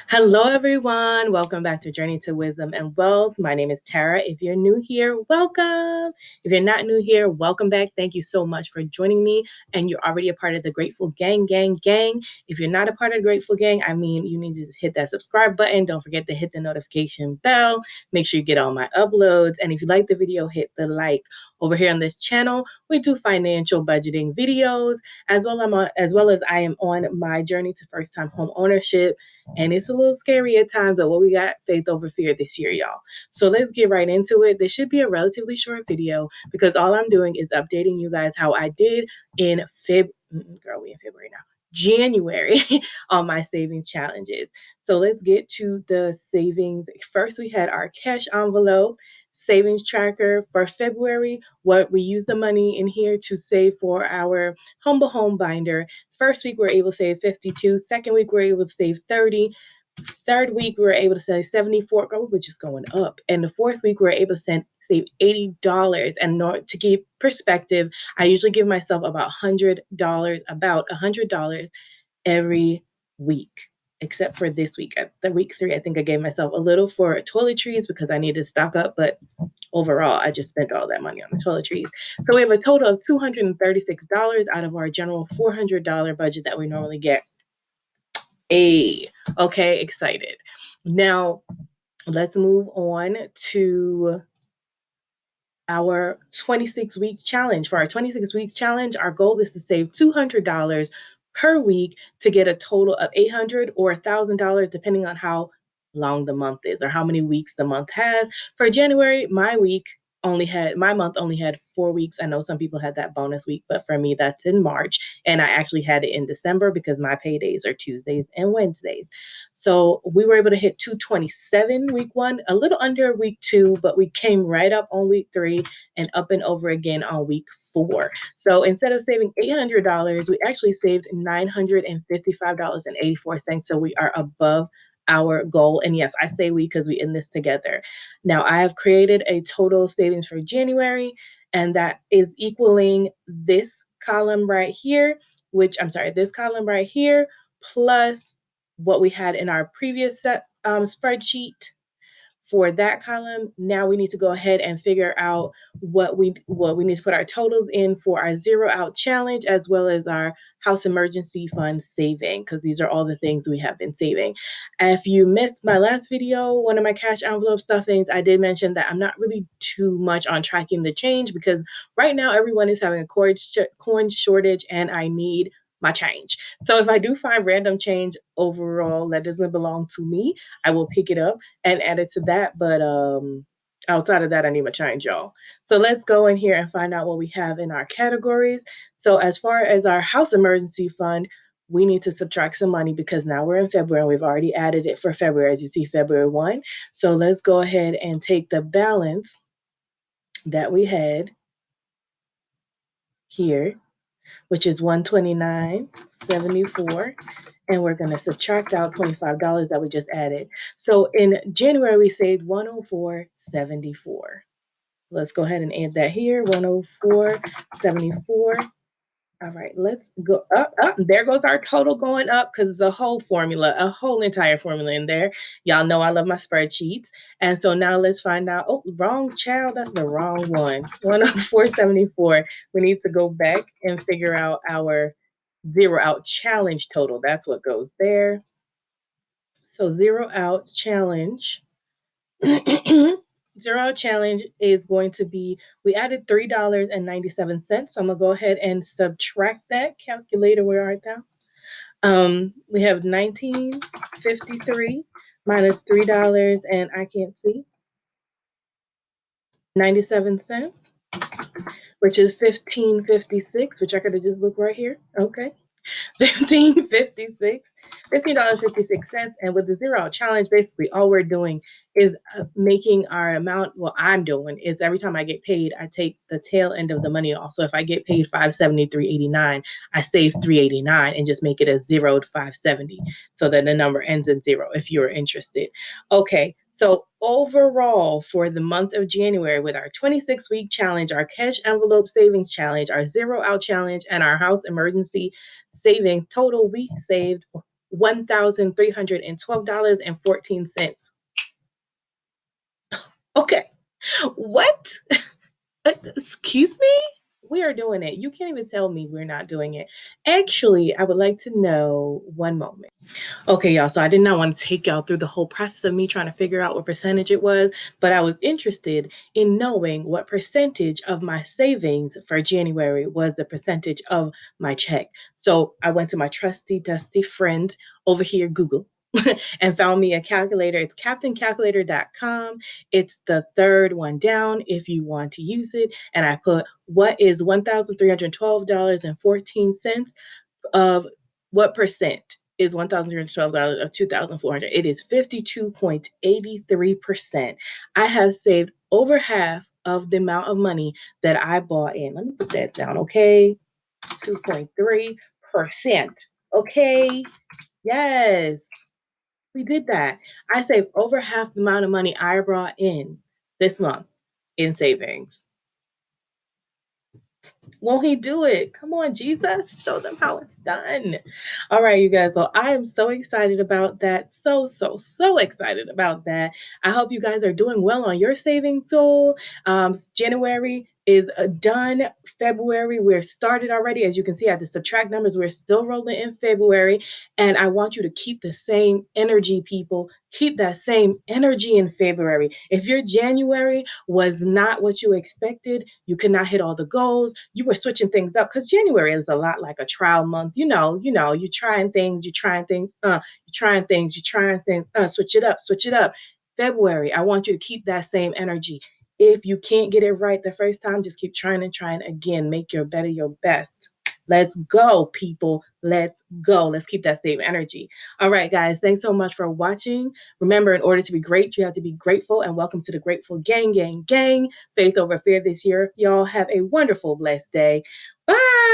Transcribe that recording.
Hello, everyone. Welcome back to Journey to Wisdom and Wealth. My name is Tara. If you're new here, welcome. If you're not new here, welcome back. Thank you so much for joining me. And you're already a part of the Grateful Gang. If you're not a part of the Grateful Gang, you need to just hit that subscribe button. Don't forget to hit the notification bell. Make sure you get all my uploads. And if you like the video, hit the like. Over here on this channel, we do financial budgeting videos, as well as I am on my journey to first-time home ownership. And it's a little scary at times, but what we got, faith over fear this year, y'all. So let's get right into it. This should be a relatively short video because all I'm doing is updating you guys how I did in we in February now. January on my savings challenges. So let's get to the savings. First, we had our cash envelope savings tracker for February, what we use the money in here to save for our humble home binder. First week, we were able to save 52. Second week, we were able to save 30. Third week, we were able to save 74. Which is going up. And the fourth week, we were able to save $80. And to keep perspective, I usually give myself about $100 every week, except for this week. The week 3, I think I gave myself a little for toiletries because I needed to stock up, but overall, I just spent all that money on the toiletries. So we have a total of $236 out of our general $400 budget that we normally get. Okay, excited. Now, let's move on to our 26-week challenge. For our 26-week challenge, our goal is to save $200 per week to get a total of $800 or $1,000, depending on how long the month is or how many weeks the month has. For January, my month only had 4 weeks. I know some people had that bonus week, but for me, that's in March. And I actually had it in December because my paydays are Tuesdays and Wednesdays. So we were able to hit 227 week 1, a little under week 2, but we came right up on week 3 and up and over again on week 4. So instead of saving $800, we actually saved $955.84. So we are above our goal. And yes, I say we because we in this together. Now, I have created a total savings for January, and that is equaling this column right here, this column right here, plus what we had in our previous spreadsheet. For that column, now we need to go ahead and figure out what we need to put our totals in for our zero out challenge, as well as our house emergency fund saving, because these are all the things we have been saving. If you missed my last video, one of my cash envelope stuffings, I did mention that I'm not really too much on tracking the change because right now everyone is having a coin shortage and I need my change. So if I do find random change overall that doesn't belong to me, I will pick it up and add it to that. But outside of that, I need my change, y'all. So let's go in here and find out what we have in our categories. So as far as our house emergency fund, we need to subtract some money because now we're in February and we've already added it for February, as you see, February 1. So let's go ahead and take the balance that we had here, which is $129.74. And we're going to subtract out $25 that we just added. So in January, we saved $104.74. Let's go ahead and add that here, $104.74. All right, let's go up. There goes our total going up because it's a whole entire formula in there. Y'all know I love my spreadsheets. And so now let's find out. Oh, wrong child. That's the wrong one. 104.74. We need to go back and figure out our zero out challenge total. That's what goes there. So zero out challenge. Zero out challenge is going to be, we added $3.97. So I'm going to go ahead and subtract that. Calculator, where art thou? We have $19.53 minus $3 and I can't see. 97 cents, which is $15.56, which I could have just looked right here. Okay. $15.56. And with the zero out challenge, basically all we're doing is making our amount. What I'm doing is every time I get paid, I take the tail end of the money off. So if I get paid $573.89, I save $389 and just make it a zeroed $570 so that the number ends in 0 if you're interested. Okay. So overall, for the month of January, with our 26-week challenge, our cash envelope savings challenge, our zero out challenge, and our house emergency saving total, we saved $1,312.14. Okay. What? Excuse me? We are doing it. You can't even tell me we're not doing it. Actually, I would like to know one moment. Okay, y'all. So I did not want to take y'all through the whole process of me trying to figure out what percentage it was, but I was interested in knowing what percentage of my savings for January was the percentage of my check. So I went to my trusty, dusty friend over here, Google. And found me a calculator. It's captaincalculator.com. It's the third one down if you want to use it. And I put what is $1,312.14 of what percent is $1,312 of 2,400. It is 52.83%. I have saved over half of the amount of money that I bought in. Let me put that down, okay? 2.3%. Okay. Yes, we did that. I saved over half the amount of money I brought in this month in savings. Won't he do it? Come on, Jesus. Show them how it's done. All right, you guys. Well, I am so excited about that. So excited about that. I hope you guys are doing well on your savings goal. January is done. February, we're started already. As you can see, I had to subtract numbers. We're still rolling in February. And I want you to keep the same energy, people. Keep that same energy in February. If your January was not what you expected, you could not hit all the goals, you were switching things up because January is a lot like a trial month. You're trying things, switch it up. February, I want you to keep that same energy. If you can't get it right the first time, just keep trying and trying again. Make your better your best. Let's go, people. Let's go. Let's keep that same energy. All right, guys. Thanks so much for watching. Remember, in order to be great, you have to be grateful. And welcome to the Grateful Gang, gang, gang. Faith over fear this year. Y'all have a wonderful, blessed day. Bye.